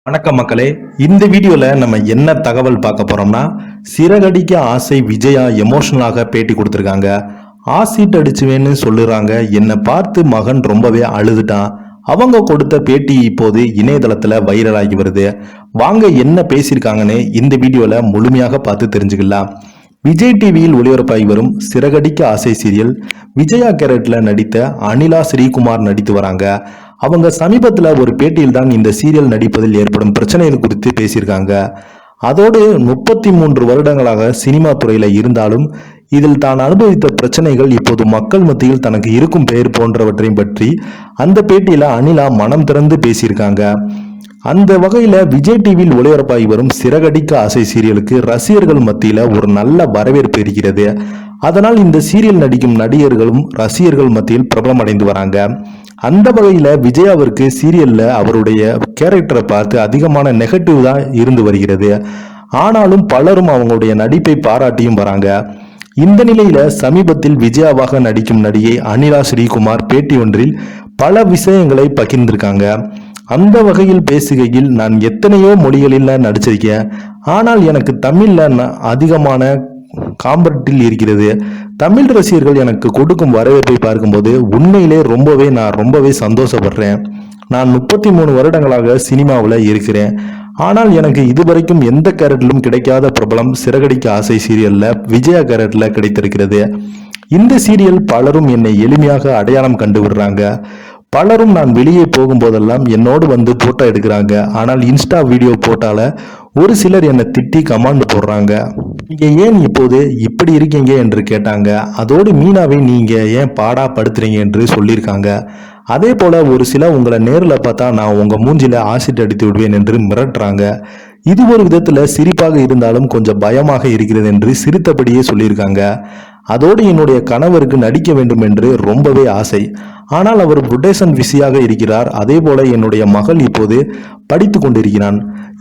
வணக்கம் மக்களே. இந்த வீடியோல நம்ம என்ன தகவல் பார்க்க போறோம்னா, சிறகடிக்க ஆசை விஜயா எமோஷனலாக பேட்டி கொடுத்திருக்காங்க. ஆசிட் அடிச்சுவேன்னு சொல்லுறாங்க, என்னை பார்த்து மகன் ரொம்பவே அழுதுட்டான். அவங்க கொடுத்த பேட்டி இப்போது இணையதளத்துல வைரலாகி வருது. வாங்க என்ன பேசியிருக்காங்கன்னு இந்த வீடியோல முழுமையாக பார்த்து தெரிஞ்சுக்கலாம். விஜய் டிவியில் ஒளிபரப்பாகி வரும் சிறகடிக்க ஆசை சீரியல் விஜயா கேரக்டர்ல நடித்த அனிலா ஸ்ரீகுமார் நடித்து வராங்க. அவங்க சமீபத்தில் ஒரு பேட்டியில் தான் இந்த சீரியல் நடிப்பதில் ஏற்படும் பிரச்சனைகள் குறித்து பேசியிருக்காங்க. அதோடு 33 வருடங்களாக சினிமா துறையில இருந்தாலும் இதில் தான் அனுபவித்த பிரச்சனைகள் இப்போது மக்கள் மத்தியில் தனக்கு இருக்கும் பெயர் போன்றவற்றையும் பற்றி அந்த பேட்டியில அனிலா மனம் திறந்து பேசியிருக்காங்க. அந்த வகையில விஜய் டிவியில் ஒளிபரப்பாகி வரும் சிறகடிக்க ஆசை சீரியலுக்கு ரசிகர்கள் மத்தியில ஒரு நல்ல வரவேற்பு இருக்கிறது. அதனால் இந்த சீரியல் நடிக்கும் நடிகர்களும் ரசிகர்கள் மத்தியில் பிரபலமடைந்து வராங்க. அந்த வகையில விஜயாவிற்கு சீரியல்ல அவருடைய கேரக்டரை பார்த்து அதிகமான நெகட்டிவ் தான் இருந்து வருகிறது. ஆனாலும் பலரும் அவங்களுடைய நடிப்பை பாராட்டியும் வராங்க. இந்த நிலையில சமீபத்தில் விஜயாவாக நடிக்கும் நடிகை அனிலா ஸ்ரீகுமார் பேட்டி ஒன்றில் பல விஷயங்களை பகிர்ந்திருக்காங்க. அந்த வகையில் பேசுகையில், நான் எத்தனையோ மொழிகளில் நடிச்சிருக்கேன், ஆனால் எனக்கு தமிழ்ல அதிகமான காம்பட்டில் இருக்கிறது. தமிழ் ரசிகர்கள் எனக்கு கொடுக்கும் வரவேற்பை பார்க்கும்போது உண்மையிலே நான் ரொம்பவே சந்தோஷப்படுறேன். நான் 33 வருடங்களாக சினிமாவில் இருக்கிறேன். ஆனால் எனக்கு இதுவரைக்கும் எந்த கேரக்டரிலும் கிடைக்காத பிரபலம் சிறகடிக்க ஆசை சீரியல்ல விஜயா கேரக்டர்ல கிடைத்திருக்கிறது. இந்த சீரியல் பலரும் என்னை எளிமையாக அடையாளம் கண்டு விடுறாங்க. பலரும் நான் வெளியே போகும்போதெல்லாம் என்னோடு வந்து போட்டோ எடுக்கிறாங்க. ஆனால் இன்ஸ்டா வீடியோ போட்டால ஒரு சிலர் என்னை திட்டி கமாண்ட் போடுறாங்க. நீங்க ஏன் இப்போது இப்படி இருக்கீங்க என்று கேட்டாங்க. அதோடு மீனாவை நீங்க ஏன் பாடா படுத்துறீங்க என்று சொல்லியிருக்காங்க. அதே போல ஒரு சில உங்களை நேரில் பார்த்தா நான் உங்க மூஞ்சில ஆசிட் அடித்து விடுவேன் என்று மிரட்டுறாங்க. இது ஒரு விதத்துல சிரிப்பாக இருந்தாலும் கொஞ்சம் பயமாக இருக்கிறது என்று சிரித்தபடியே சொல்லியிருக்காங்க. அதோடு என்னுடைய கணவருக்கு நடிக்க வேண்டும் என்று ரொம்பவே ஆசை. ஆனால் அவர் புடேசன் பிஸியாக இருக்கிறார். அதே போல என்னுடைய மகள் இப்போது படித்து கொண்டிருக்கிறான்.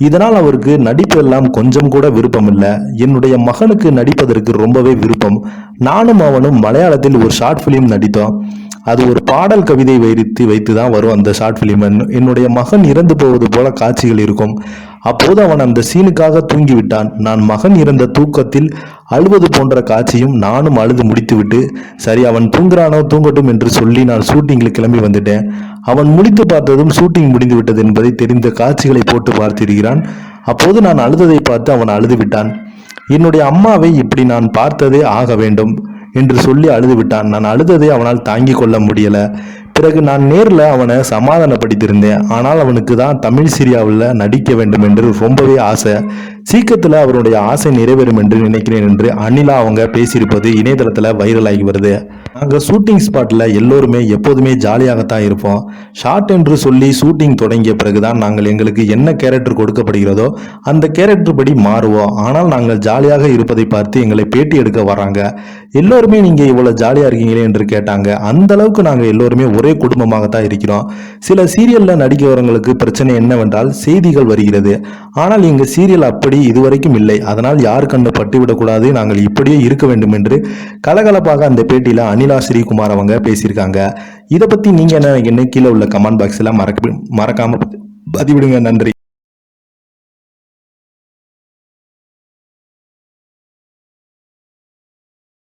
இதனால் அவருக்கு நடிப்பு எல்லாம் கொஞ்சம் கூட விருப்பம் இல்லை. என்னுடைய மகனுக்கு நடிப்பதற்கு ரொம்பவே விருப்பம். நானும் அவனும் மலையாளத்தில் ஒரு ஷார்ட் பிலிம் நடித்தோம். அது ஒரு பாடல் கவிதை வைத்து தான் வரும் அந்த ஷார்ட் பிலிம். என்னுடைய மகன் இறந்து போவது போல காட்சிகள் இருக்கும். அப்போது அவன் அந்த சீனுக்காக தூங்கிவிட்டான். நான் மகன் இறந்த தூக்கத்தில் அழுவது போன்ற காட்சியும் நானும் அழுது முடித்துவிட்டு, சரி அவன் தூங்குறானோ தூங்கட்டும் என்று சொல்லி நான் ஷூட்டிங்கில் கிளம்பி வந்துட்டேன். அவன் முடித்து பார்த்ததும் ஷூட்டிங் முடிந்து விட்டது என்பதை தெரிந்த காட்சிகளை போட்டு பார்த்திருக்கிறான். அப்போது நான் அழுததை பார்த்து அவன் அழுது விட்டான். என்னுடைய அம்மாவை இப்படி நான் பார்த்ததே ஆக வேண்டும் என்று சொல்லி அழுது விட்டான். நான் அழுததை அவனால் தாங்கிக் கொள்ள முடியல. பிறகு நான் நேரில் அவனை சமாதானப்படுத்தியிருந்தேன். ஆனால் அவனுக்கு தான் தமிழ் சீரியாவில் நடிக்க வேண்டும் என்று ரொம்பவே ஆசை. சீக்கிரத்தில் அவருடைய ஆசை நிறைவேறும் என்று நினைக்கிறேன் என்று அனிலா அவங்க பேசியிருப்பது இணையதளத்தில் வைரலாகி வருது. நாங்கள் ஷூட்டிங் ஸ்பாட்டில் எல்லோருமே எப்போதுமே ஜாலியாகத்தான் இருப்போம். ஷார்ட் என்று சொல்லி ஷூட்டிங் தொடங்கிய பிறகுதான் நாங்கள் எங்களுக்கு என்ன கேரக்டர் கொடுக்கப்படுகிறதோ அந்த கேரக்டர் படி மாறுவோம். ஆனால் நாங்கள் ஜாலியாக இருப்பதை பார்த்து எங்களை பேட்டி எடுக்க வராங்க. எல்லோருமே நீங்கள் இவ்வளோ ஜாலியாக இருக்கீங்களே என்று கேட்டாங்க. அந்த அளவுக்கு நாங்கள் எல்லோருமே ஒரே குடும்பமாகத்தான் இருக்கிறோம். சில சீரியல்ல நடிக்கிறவங்களுக்கு பிரச்சனை என்னவென்றால் செய்திகள் வருகிறது. ஆனால் எங்க சீரியல் அப்படி இதுவரைக்கும் இல்லை. அதனால் யார் கண்ணு பட்டுவிடக்கூடாது, நாங்கள் இப்படியே இருக்க வேண்டும் என்று கலகலப்பாக அந்த பேட்டியில அனிலா ஸ்ரீகுமார் அவங்க பேசியிருக்காங்க. இதை பத்தி நீங்க என்ன கீழே உள்ள கமெண்ட் பாக்ஸ்ல மறக்காம பதிவிடுங்க. நன்றி.